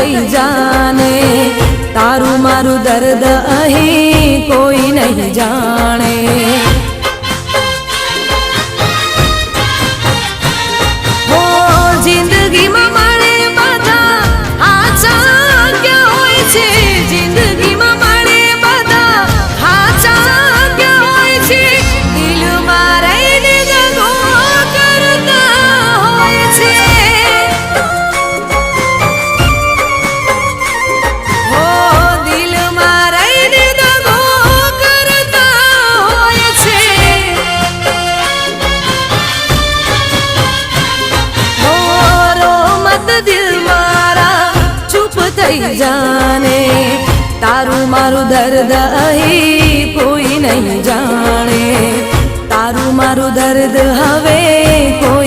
થઈ જાને તારું મારું દર્દ અહીં કોઈ નહીં જાણે હો જિંદગીમાં મારે બધા આછા ક્યાં હોય છે જિંદગીમાં મારે બધા આછા ક્યાં હોય છે દિલમાં રહીને દગો કરતા હોય છે હો દિલમાં રહીને દગો કરતા હોય છે હો રો મત દિલ મારા ચૂપ થઈ જાને તારું મારું દર્દ અહીં કોઈ નહીં જાણે તારું મારું દર્દ હવે